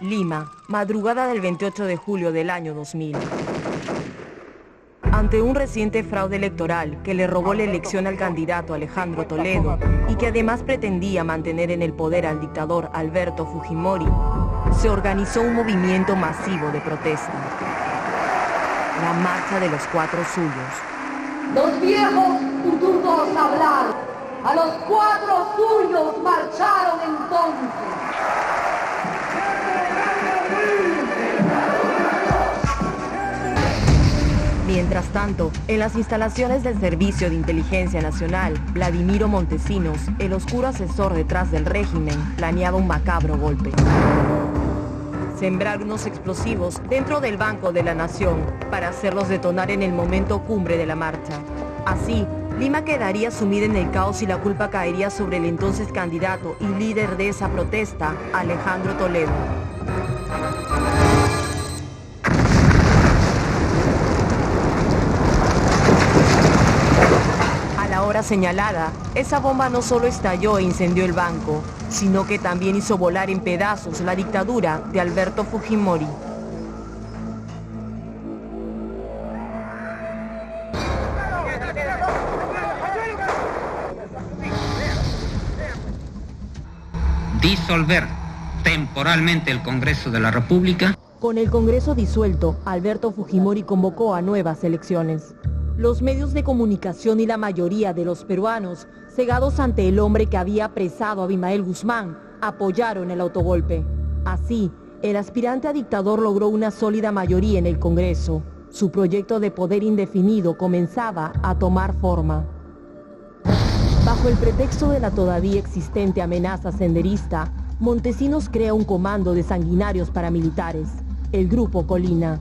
Lima, madrugada del 28 de julio del año 2000. Ante un reciente fraude electoral que le robó la elección al candidato Alejandro Toledo y que además pretendía mantener en el poder al dictador Alberto Fujimori, se organizó un movimiento masivo de protesta. La Marcha de los Cuatro Suyos. Los viejos pututos hablaron, a los cuatro suyos marcharon entonces. Mientras tanto, en las instalaciones del Servicio de Inteligencia Nacional, Vladimiro Montesinos, el oscuro asesor detrás del régimen, planeaba un macabro golpe. Sembrar unos explosivos dentro del Banco de la Nación para hacerlos detonar en el momento cumbre de la marcha. Así, Lima quedaría sumida en el caos y la culpa caería sobre el entonces candidato y líder de esa protesta, Alejandro Toledo. A la hora señalada, esa bomba no solo estalló e incendió el banco, sino que también hizo volar en pedazos la dictadura de Alberto Fujimori. Disolver temporalmente el Congreso de la República. Con el Congreso disuelto, Alberto Fujimori convocó a nuevas elecciones. Los medios de comunicación y la mayoría de los peruanos, cegados ante el hombre que había apresado a Abimael Guzmán, apoyaron el autogolpe. Así, el aspirante a dictador logró una sólida mayoría en el Congreso. Su proyecto de poder indefinido comenzaba a tomar forma. Bajo el pretexto de la todavía existente amenaza senderista, Montesinos crea un comando de sanguinarios paramilitares, el Grupo Colina.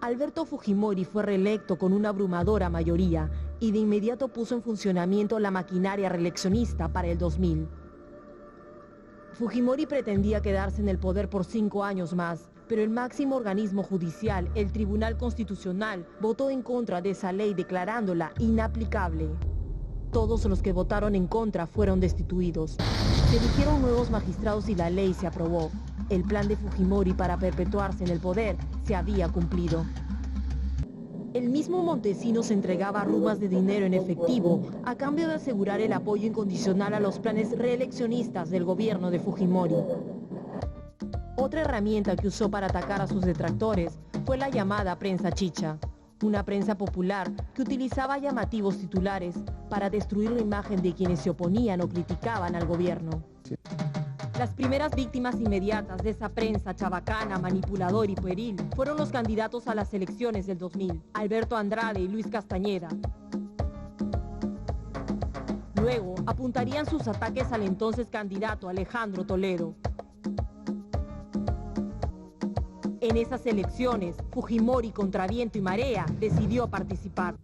Alberto Fujimori fue reelecto con una abrumadora mayoría y de inmediato puso en funcionamiento la maquinaria reeleccionista para el 2000. Fujimori pretendía quedarse en el poder por 5 años más, pero el máximo organismo judicial, el Tribunal Constitucional, votó en contra de esa ley declarándola inaplicable. Todos los que votaron en contra fueron destituidos. Se eligieron nuevos magistrados y la ley se aprobó. El plan de Fujimori para perpetuarse en el poder se había cumplido. El mismo Montesinos entregaba rumas de dinero en efectivo a cambio de asegurar el apoyo incondicional a los planes reeleccionistas del gobierno de Fujimori. Otra herramienta que usó para atacar a sus detractores fue la llamada prensa chicha, una prensa popular que utilizaba llamativos titulares para destruir la imagen de quienes se oponían o criticaban al gobierno. Las primeras víctimas inmediatas de esa prensa chabacana, manipulador y pueril fueron los candidatos a las elecciones del 2000, Alberto Andrade y Luis Castañeda. Luego apuntarían sus ataques al entonces candidato Alejandro Toledo. En esas elecciones, Fujimori, contra viento y marea, decidió participar.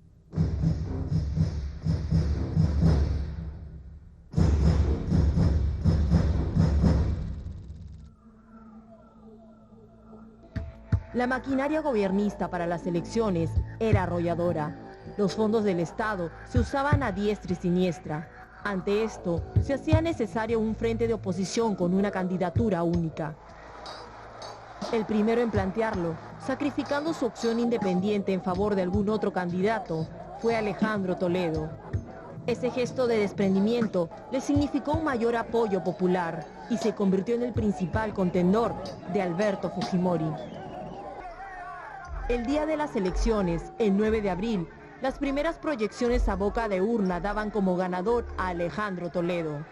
La maquinaria gobernista para las elecciones era arrolladora. Los fondos del Estado se usaban a diestra y siniestra. Ante esto, se hacía necesario un frente de oposición con una candidatura única. El primero en plantearlo, sacrificando su opción independiente en favor de algún otro candidato, fue Alejandro Toledo. Ese gesto de desprendimiento le significó un mayor apoyo popular y se convirtió en el principal contendor de Alberto Fujimori. El día de las elecciones, el 9 de abril, las primeras proyecciones a boca de urna daban como ganador a Alejandro Toledo.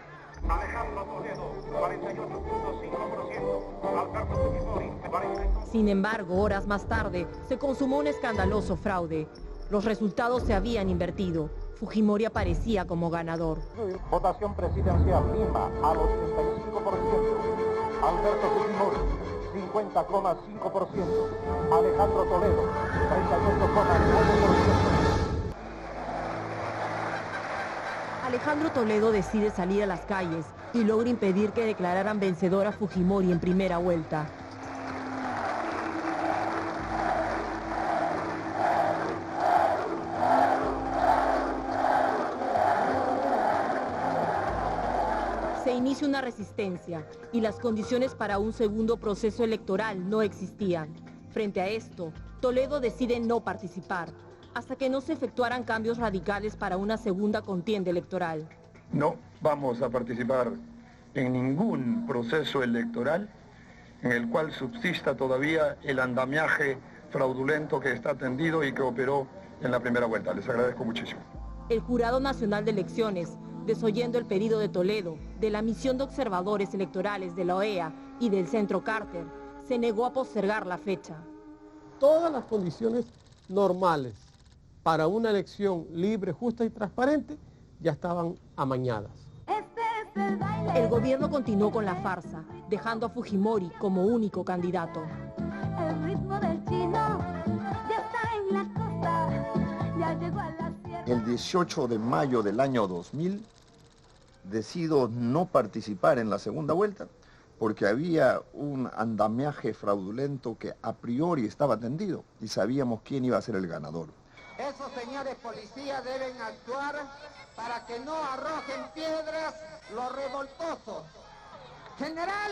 Alejandro Toledo, 48.5%, Alberto Fujimori, 45%. Sin embargo, horas más tarde, se consumó un escandaloso fraude. Los resultados se habían invertido. Fujimori aparecía como ganador. Votación presidencial, Lima, al 85%. Alberto Fujimori, 50,5%. Alejandro Toledo, 38,9%. Alejandro Toledo decide salir a las calles y logra impedir que declararan vencedora a Fujimori en primera vuelta. Se inicia una resistencia y las condiciones para un segundo proceso electoral no existían. Frente a esto, Toledo decide no participar, hasta que no se efectuaran cambios radicales para una segunda contienda electoral. No vamos a participar en ningún proceso electoral en el cual subsista todavía el andamiaje fraudulento que está tendido y que operó en la primera vuelta. Les agradezco muchísimo. El Jurado Nacional de Elecciones, desoyendo el pedido de Toledo, de la misión de observadores electorales de la OEA y del Centro Carter, se negó a postergar la fecha. Todas las condiciones normales para una elección libre, justa y transparente ya estaban amañadas. El gobierno continuó con la farsa, dejando a Fujimori como único candidato. El ritmo del chino ya está en la costa, ya llegó a la sierra. El 18 de mayo del año 2000 decido no participar en la segunda vuelta porque había un andamiaje fraudulento que a priori estaba tendido y sabíamos quién iba a ser el ganador. Esos señores policías deben actuar para que no arrojen piedras los revoltosos. General,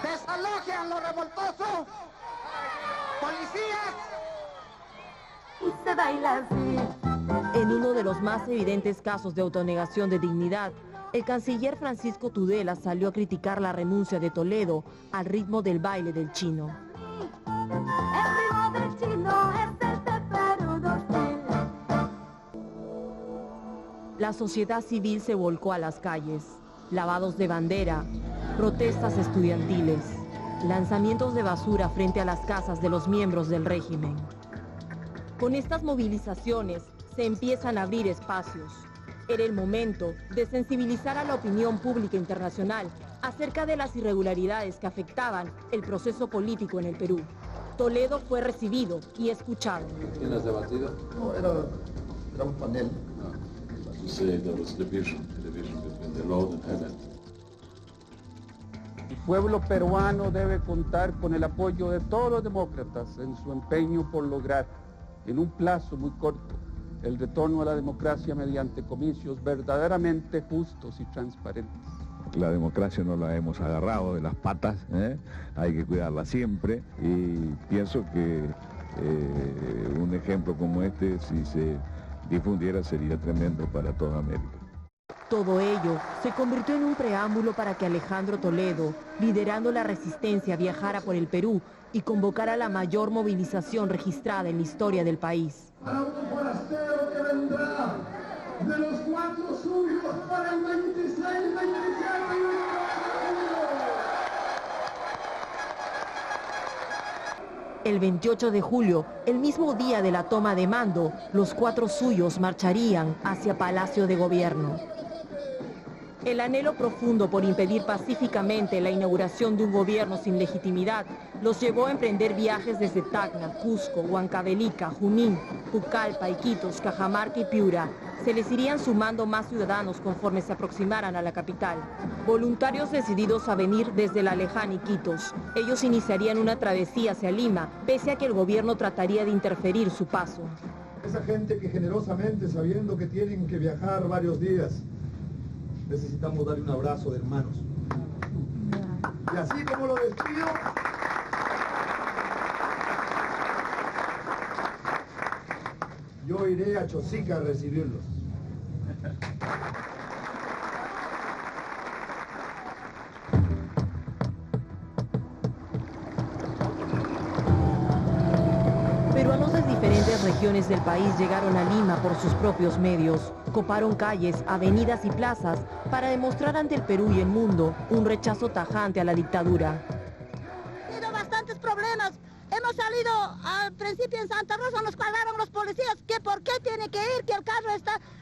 desalojen a los revoltosos. Policías. Y se baila así. En uno de los más evidentes casos de autonegación de dignidad, el canciller Francisco Tudela salió a criticar la renuncia de Toledo al ritmo del baile del chino. El ritmo del chino es el de Perú 2000. La sociedad civil se volcó a las calles, lavados de bandera, protestas estudiantiles, lanzamientos de basura frente a las casas de los miembros del régimen. Con estas movilizaciones se empiezan a abrir espacios. Era el momento de sensibilizar a la opinión pública internacional acerca de las irregularidades que afectaban el proceso político en el Perú. Toledo fue recibido y escuchado. ¿Quién has debatido? No, era un panel. You say there was division between the Lord and heaven. El pueblo peruano debe contar con el apoyo de todos los demócratas en su empeño por lograr, en un plazo muy corto, el retorno a la democracia mediante comicios verdaderamente justos y transparentes. La democracia no la hemos agarrado de las patas, hay que cuidarla siempre y pienso que un ejemplo como este, si se difundiera, sería tremendo para toda América. Todo ello se convirtió en un preámbulo para que Alejandro Toledo, liderando la resistencia, viajara por el Perú y convocara la mayor movilización registrada en la historia del país. Para un forastero que vendrá de los 4 suyos para el 26, 27 y El 28 de julio, el mismo día de la toma de mando, los 4 suyos marcharían hacia Palacio de Gobierno. El anhelo profundo por impedir pacíficamente la inauguración de un gobierno sin legitimidad los llevó a emprender viajes desde Tacna, Cusco, Huancavelica, Junín, Pucallpa, Iquitos, Cajamarca y Piura. Se les irían sumando más ciudadanos conforme se aproximaran a la capital. Voluntarios decididos a venir desde la lejana Iquitos. Ellos iniciarían una travesía hacia Lima, pese a que el gobierno trataría de interferir su paso. Esa gente que generosamente, sabiendo que tienen que viajar varios días, necesitamos darle un abrazo de hermanos. Y así como lo despido, yo iré a Chosica a recibirlos. Peruanos de diferentes regiones del país llegaron a Lima por sus propios medios. Coparon calles, avenidas y plazas para demostrar ante el Perú y el mundo un rechazo tajante a la dictadura. Ha habido bastantes problemas. Hemos salido al principio en Santa Rosa, nos pararon los policías, que por qué tiene que ir, que el carro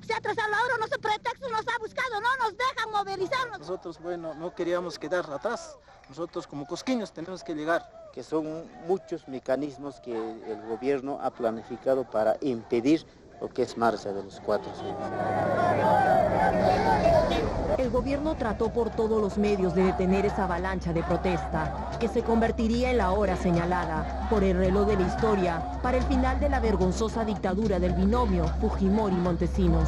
se ha atrasado la hora, no sé, pretextos nos ha buscado, no nos dejan mover. movilizarnos. Nosotros, bueno, no queríamos quedar atrás. Nosotros como cosqueños tenemos que llegar. Que son muchos mecanismos que el gobierno ha planificado para impedir lo que es marcha de los 4 suyos. El gobierno trató por todos los medios de detener esa avalancha de protesta, que se convertiría en la hora señalada por el reloj de la historia para el final de la vergonzosa dictadura del binomio Fujimori-Montesinos.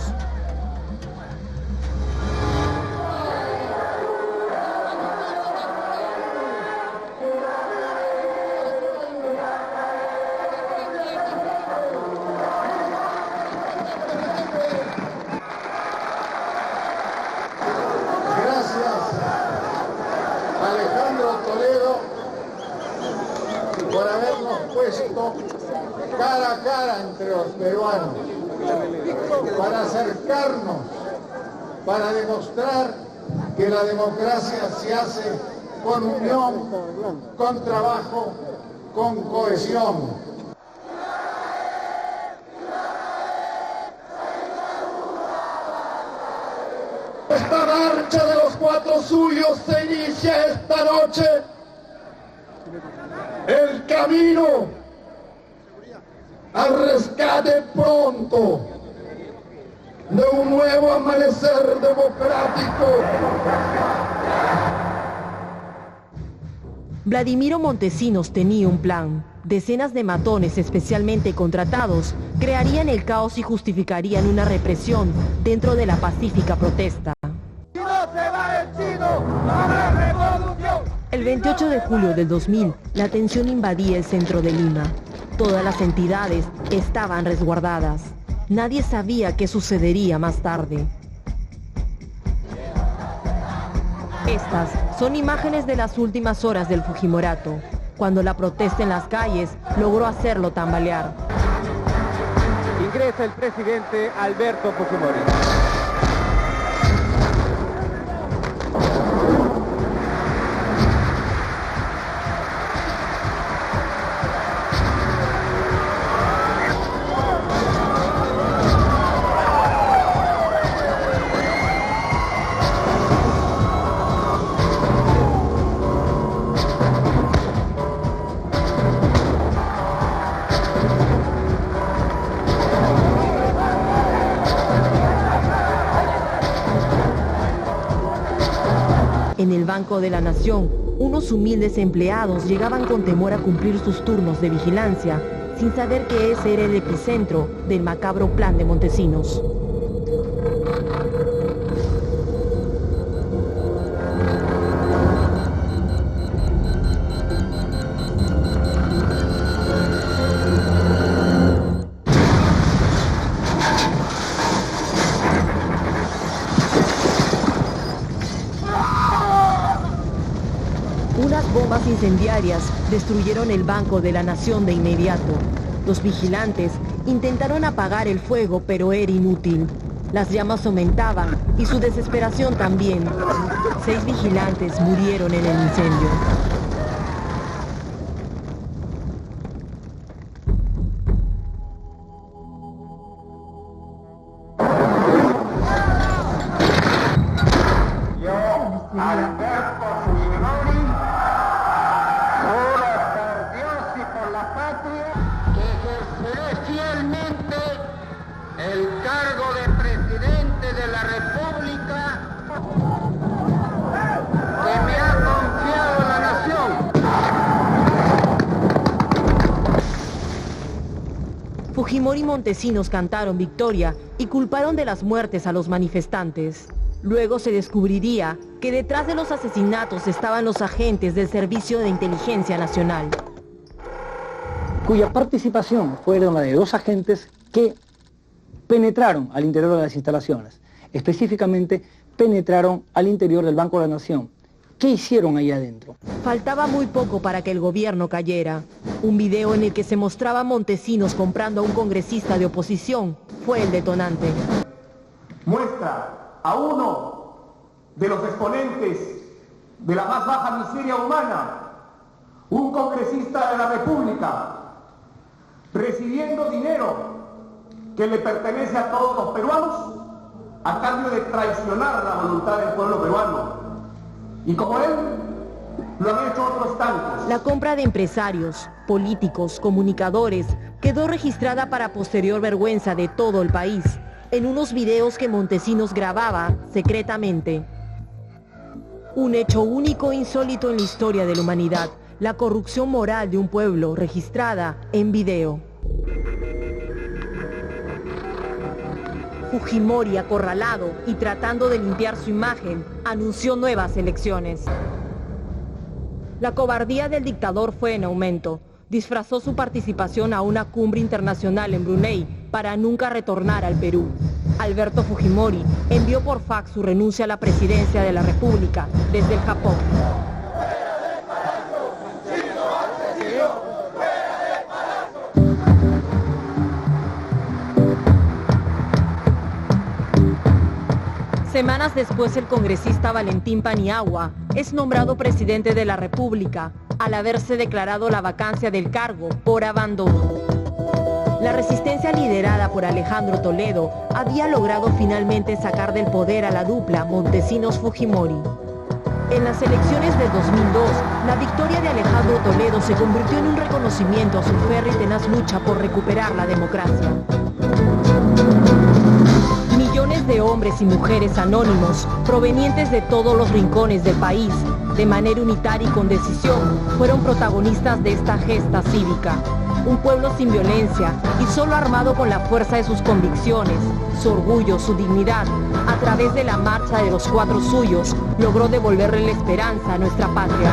Por habernos puesto cara a cara entre los peruanos, para acercarnos, para demostrar que la democracia se hace con unión, con trabajo, con cohesión. Esta marcha de los 4 suyos se inicia esta noche. El camino al rescate pronto de un nuevo amanecer democrático. Vladimiro Montesinos tenía un plan. Decenas de matones especialmente contratados crearían el caos y justificarían una represión dentro de la pacífica protesta. ¡Si no se va el chino, habrá revolución! El 28 de julio del 2000, la tensión invadía el centro de Lima. Todas las entidades estaban resguardadas. Nadie sabía qué sucedería más tarde. Estas son imágenes de las últimas horas del Fujimorato, cuando la protesta en las calles logró hacerlo tambalear. Ingresa el presidente Alberto Fujimori. En el Banco de la Nación, unos humildes empleados llegaban con temor a cumplir sus turnos de vigilancia, sin saber que ese era el epicentro del macabro plan de Montesinos. Unas bombas incendiarias destruyeron el Banco de la Nación de inmediato. Los vigilantes intentaron apagar el fuego, pero era inútil. Las llamas aumentaban y su desesperación también. 6 vigilantes murieron en el incendio. Alberto Fujimori, juro por Dios y por la patria que ejerceré fielmente el cargo de presidente de la República que me ha confiado la nación. Fujimori y Montesinos cantaron victoria y culparon de las muertes a los manifestantes. Luego se descubriría que detrás de los asesinatos estaban los agentes del Servicio de Inteligencia Nacional, cuya participación fueron la de 2 agentes que penetraron al interior de las instalaciones. Específicamente, penetraron al interior del Banco de la Nación. ¿Qué hicieron ahí adentro? Faltaba muy poco para que el gobierno cayera. Un video en el que se mostraba a Montesinos comprando a un congresista de oposición fue el detonante. Muestra a uno de los exponentes de la más baja miseria humana, un congresista de la República, recibiendo dinero que le pertenece a todos los peruanos a cambio de traicionar la voluntad del pueblo peruano. Y como él, lo han hecho otros tantos. La compra de empresarios, políticos, comunicadores quedó registrada para posterior vergüenza de todo el país, en unos videos que Montesinos grababa secretamente. Un hecho único e insólito en la historia de la humanidad, la corrupción moral de un pueblo registrada en video. Fujimori, acorralado y tratando de limpiar su imagen, anunció nuevas elecciones. La cobardía del dictador fue en aumento. Disfrazó su participación a una cumbre internacional en Brunei para nunca retornar al Perú. Alberto Fujimori envió por fax su renuncia a la presidencia de la República desde el Japón. Semanas después, el congresista Valentín Paniagua es nombrado presidente de la República al haberse declarado la vacancia del cargo por abandono. La resistencia liderada por Alejandro Toledo había logrado finalmente sacar del poder a la dupla Montesinos-Fujimori. En las elecciones de 2002, la victoria de Alejandro Toledo se convirtió en un reconocimiento a su férrea y tenaz lucha por recuperar la democracia. Millones de hombres y mujeres anónimos, provenientes de todos los rincones del país, de manera unitaria y con decisión, fueron protagonistas de esta gesta cívica. Un pueblo sin violencia y solo armado con la fuerza de sus convicciones, su orgullo, su dignidad, a través de la marcha de los 4 suyos, logró devolverle la esperanza a nuestra patria.